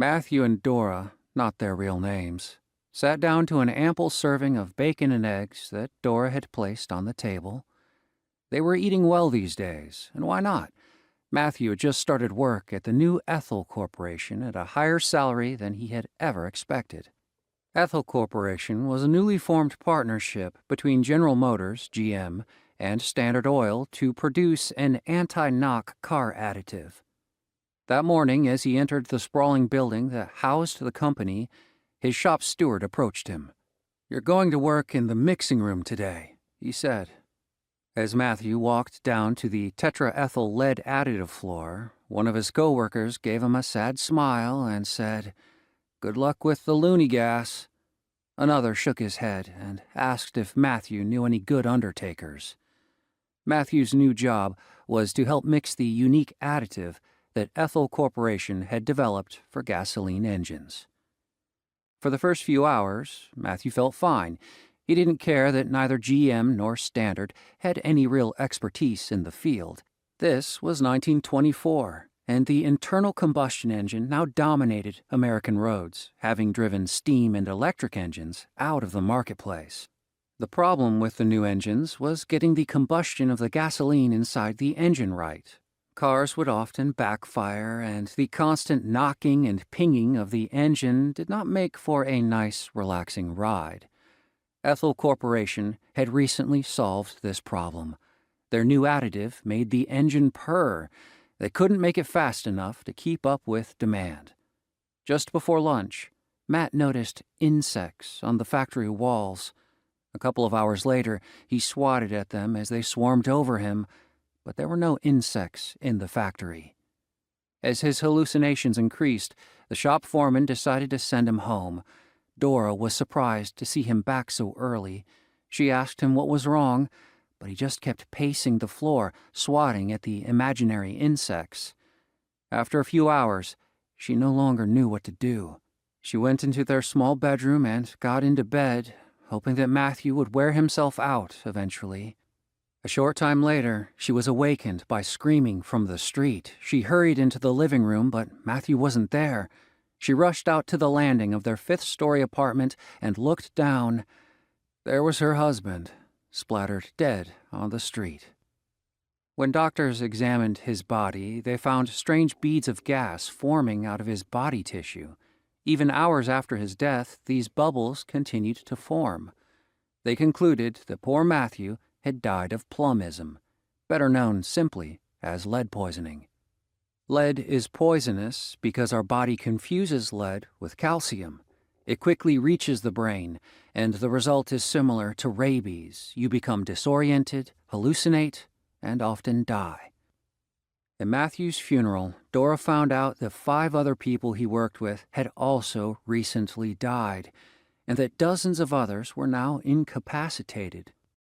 Matthew and Dora, not their real names, sat down to an ample serving of bacon and eggs that Dora had placed on the table. They were eating well these days, and why not? Matthew had just started work at the new Ethel Corporation at a higher salary than he had ever expected. Ethel Corporation was a newly formed partnership between General Motors, GM, and Standard Oil to produce an anti-knock car additive. That morning, as he entered the sprawling building that housed the company, his shop steward approached him. "You're going to work in the mixing room today," he said. As Matthew walked down to the tetraethyl lead additive floor, one of his co-workers gave him a sad smile and said, "Good luck with the loony gas." Another shook his head and asked if Matthew knew any good undertakers. Matthew's new job was to help mix the unique additive that Ethel Corporation had developed for gasoline engines. For the first few hours, Matthew felt fine. He didn't care that neither GM nor Standard had any real expertise in the field. This was 1924, and the internal combustion engine now dominated American roads, having driven steam and electric engines out of the marketplace. The problem with the new engines was getting the combustion of the gasoline inside the engine right. Cars would often backfire, and the constant knocking and pinging of the engine did not make for a nice, relaxing ride. Ethel Corporation had recently solved this problem. Their new additive made the engine purr. They couldn't make it fast enough to keep up with demand. Just before lunch, Matt noticed insects on the factory walls. A couple of hours later, he swatted at them as they swarmed over him, but there were no insects in the factory. As his hallucinations increased, the shop foreman decided to send him home. Dora was surprised to see him back so early. She asked him what was wrong, but he just kept pacing the floor, swatting at the imaginary insects. After a few hours, she no longer knew what to do. She went into their small bedroom and got into bed, hoping that Matthew would wear himself out eventually. A short time later, she was awakened by screaming from the street. She hurried into the living room, but Matthew wasn't there. She rushed out to the landing of their fifth-story apartment and looked down. There was her husband, splattered dead on the street. When doctors examined his body, they found strange beads of gas forming out of his body tissue. Even hours after his death, these bubbles continued to form. They concluded that poor Matthew had died of plumbism, better known simply as lead poisoning. Lead is poisonous because our body confuses lead with calcium. It quickly reaches the brain, and the result is similar to rabies. You become disoriented, hallucinate, and often die. At Matthew's funeral, Dora found out that 5 other people he worked with had also recently died, and that dozens of others were now incapacitated.